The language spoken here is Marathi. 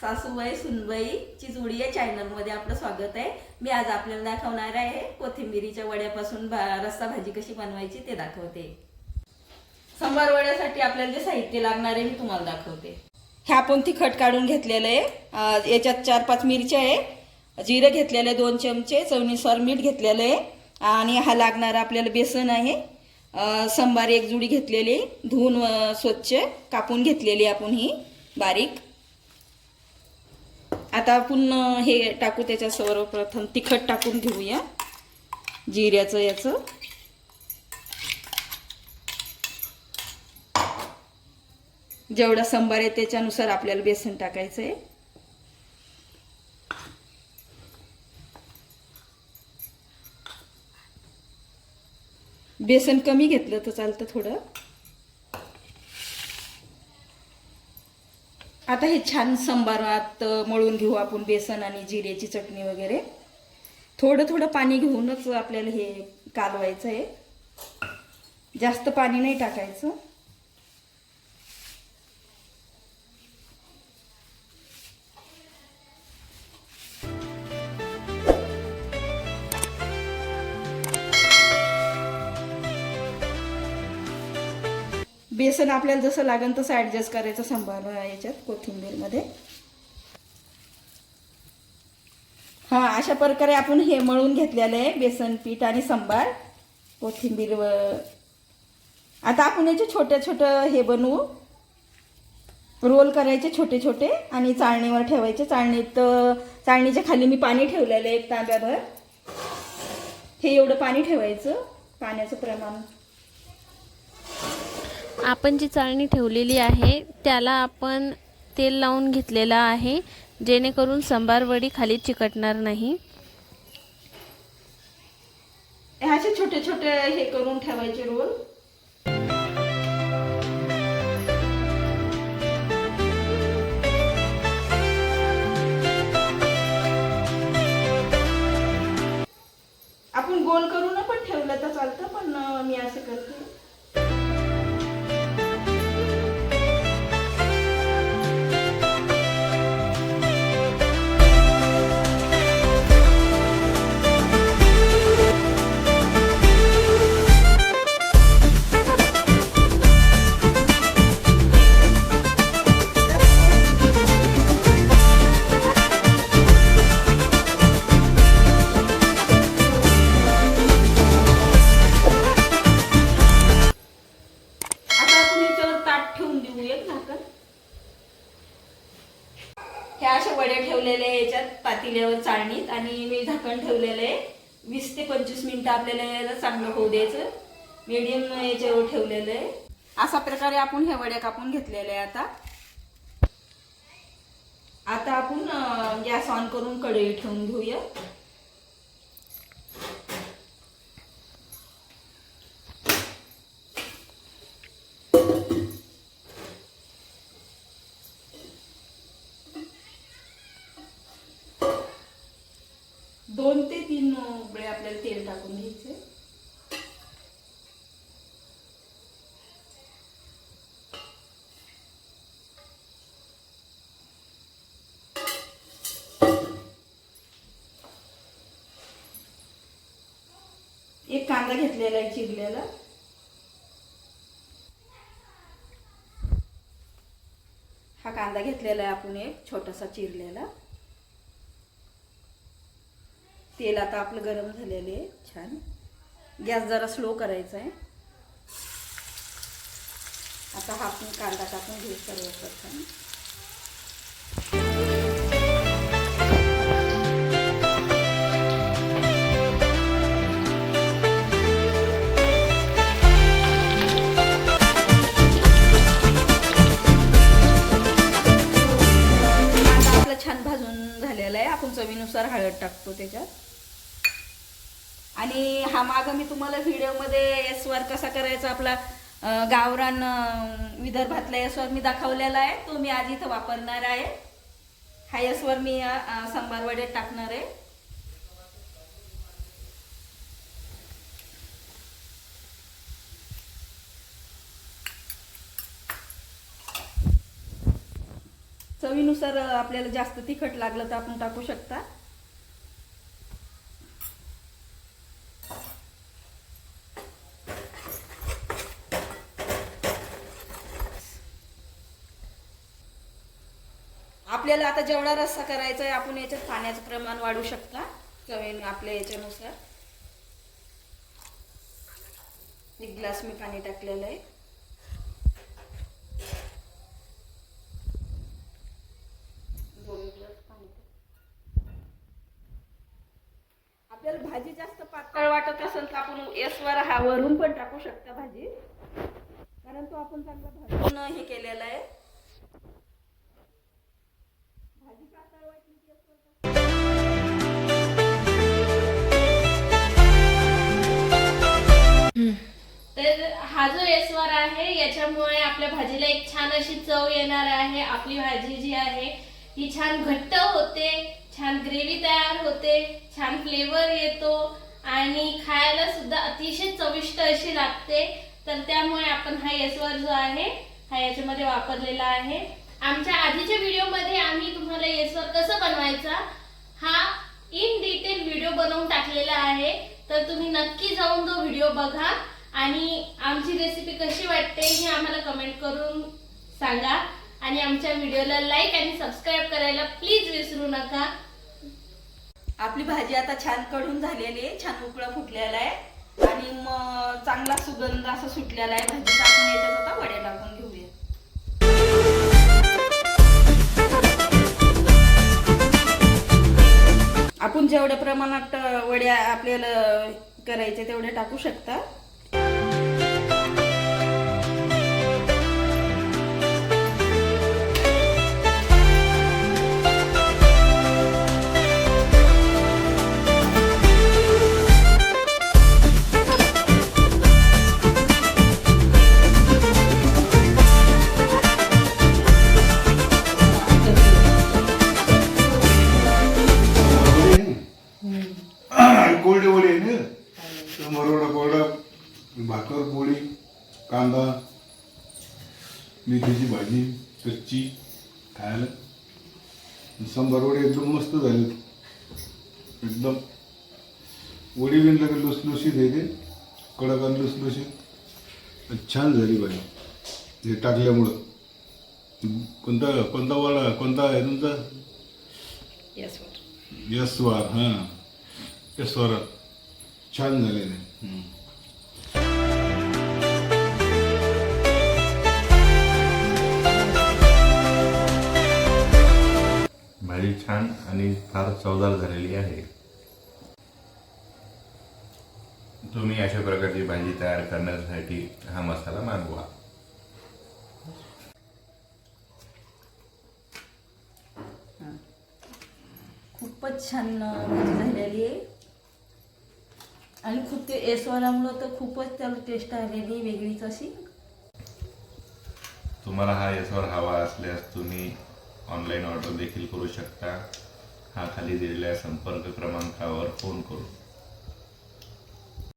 सासूबाई सुनबाईची जोडी या चॅनलमध्ये आपलं स्वागत आहे। मी आज आपल्याला दाखवणार आहे कोथिंबीरीच्या वड्यापासून रस्सा भाजी कशी बनवायची ते दाखवते। सांबार वड्यासाठी आपल्याला जे साहित्य लागणार आहे मी तुम्हाला दाखवते। हे आपण तिखट काढून घेतलेलं आहे। याच्यात 4-5 मिरच्या आहे, जिरे घेतलेले 2 चमचे, चवीनुसार मीठ घेतलेलं आहे आणि हा लागणार आपल्याला बेसन आहे। सांबार एक जुडी घेतलेली, धुवून स्वच्छ कापून घेतलेली आपण ही बारीक। आता आपण हे टाकू, त्याच्या सर्वप्रथम तिखट टाकून घेऊया, जिऱ्याचं याचं। जेवढा सांबार आहे त्याच्यानुसार आपल्याला बेसन टाकायचं आहे। बेसन कमी घेतलं तर चालतं थोडं। आता हे छान सांबारात मळून घेऊ आपण बेसन आणि जिऱ्याची चटणी वगैरे। थोडं थोडं पाणी घेऊनच आपल्याला हे कालवायचं आहे, जास्त पाणी नाही टाकायचं। बेसन आपल्याला जसं लागेल तसं ॲडजस्ट करायचं सांबार याच्यात कोथिंबीरमध्ये। हां, अशा प्रकारे आपण हे मळून घेतलेलं आहे बेसन पीठ आणि सांबार कोथिंबीर। आता आपण याचे छोटे छोटे हे बनवू, रोल करायचे छोटे छोटे आणि चाळणीवर ठेवायचे। चाळणीच्या खाली मी पाणी ठेवलेलं आहे 1 तांब्याभर। हे एवढं पाणी ठेवायचं, पाण्याचं प्रमाण। आपण जी चाळणी ठेवलेली आहे त्याला आपण तेल लावून घेतलेलं आहे, जेणेकरून सांबार वडी खाली चिकटणार नाही। असे छोटे छोटे हे करून ठेवायचे रोल। आपण गोल करून पण ठेवलं तर चालतं, पण मी असं करते। ह्या अशा वड्या ठेवलेल्या याच्यात पातेल्यावर चाळणीत, आणि मी झाकण ठेवलेलं आहे। 20 ते 25 मिनिटं आपल्याला चांगलं होऊ द्यायचं। मीडियम याच्यावर ठेवलेलं आहे। अशा प्रकारे आपण ह्या वड्या कापून घेतलेल्या आहे। आता आपण गॅस ऑन करून कढई ठेवून घेऊया। दोन ते 3 उकळे आपल्याला तेल टाकून घ्यायचे। एक कांदा घेतलेला आहे चिरलेला। हा कांदा घेतलेला आहे आपण एक छोटासा चिरलेला। तेल आता आपलं गरम झालेलं आहे छान। गॅस जरा स्लो करायचा आहे। आता हा आपण कांदा टाकून घेऊ सर्वप्रथम। कांदा आपला छान भाजून झालेला आहे। आपण चवीनुसार हळद टाकतो त्याच्यात। आणि हा मागं मी तुम्हाला व्हिडिओमध्ये एसवार कसा करायचा आपला गावरान विदर्भातला एसवार मी दाखवलेला आहे, तो मी आज इथं वापरणार आहे। हा एसवार मी सांबार वड्यात टाकणार आहे। चवीनुसार आपल्याला जास्त तिखट लागलं तर आपण टाकू शकता. आपल्याला आता जेवढा रस्सा करायचा आहे आपण याच्यात पाण्याचं प्रमाण वाढवू शकता चवीने आपल्या याच्यानुसार. 1 ग्लास मी पाणी टाकलेलं आहे. आपल्याला भाजी जास्त पातळ वाटत असेल तर आपण यसवर हा वरून पण टाकू शकता भाजी, कारण तो आपण चांगला भाजून हे केलेला आहे. भाजी पातळ वाटली की तर हा जो एस्वर आहे याच्यामुळे आपल्या भाजीला एक छान अशी चव येणार आहे. आपली भाजी जी आहे ही छान घट्ट होते, छान ग्रेव्ही तयार होते, छान फ्लेवर येतो आणि खायला सुद्धा अतिशय चविष्ट अशी लागते. तर त्यामुळे आपण हा एस्वर जो आहे हा याच्यामध्ये वापरलेला आहे. आमच्या आधीच्या व्हिडिओमध्ये आम्ही तुम्हाला एस्वर कसं बनवायचा हा इन डिटेल व्हिडिओ बनवून टाकलेला आहे. तर तुम्ही नक्की जाऊन तो व्हिडिओ बघा आणि आमची रेसिपी कशी वाटते हे आम्हाला कमेंट करून सांगा. आणि आमच्या व्हिडिओला लाईक आणि सबस्क्राईब करायला प्लीज विसरू नका. आपली भाजी आता छान कढून झालेली आहे, छान उकळा फुटलेला आहे आणि मग चांगला सुगंध असा सुटलेला आहे भाजीचा. आपण याच्यात आता वड्या टाकून घेऊया. आपण जेवढ्या प्रमाणात वड्या आपल्याला करायचे तेवढे टाकू शकता. कोरडे वडे आहे ना, मरोडा कोरडा, भाकर पोळी, कांदा, मेथीची भाजी कच्ची खायला. सांबार वडे एकदम मस्त झाले, एकदम वडी बिनला की लुसलुशीत येते, कडक आणि लुसलुशीत छान झाली भाजी हे टाकल्यामुळं. कोणता कोणता वडा कोणता आहे तुमचा? यसवार. हां, स्वरात छान झालेले. भाजी छान आणि फार चवदार झालेली आहे. तुम्ही अशा प्रकारची भाजी तयार करण्यासाठी हा मसाला मागवा. खूपच छान भाजी झालेली आहे आणि खूप ते एस्वरामुळं तर खूपच त्याला टेस्ट आलेली वेगळीच अशी. तुम्हाला हा एस्वर हवा असल्यास तुम्ही ऑनलाईन ऑर्डर देखील करू शकता. हा खाली दिलेल्या संपर्क क्रमांकावर फोन करून.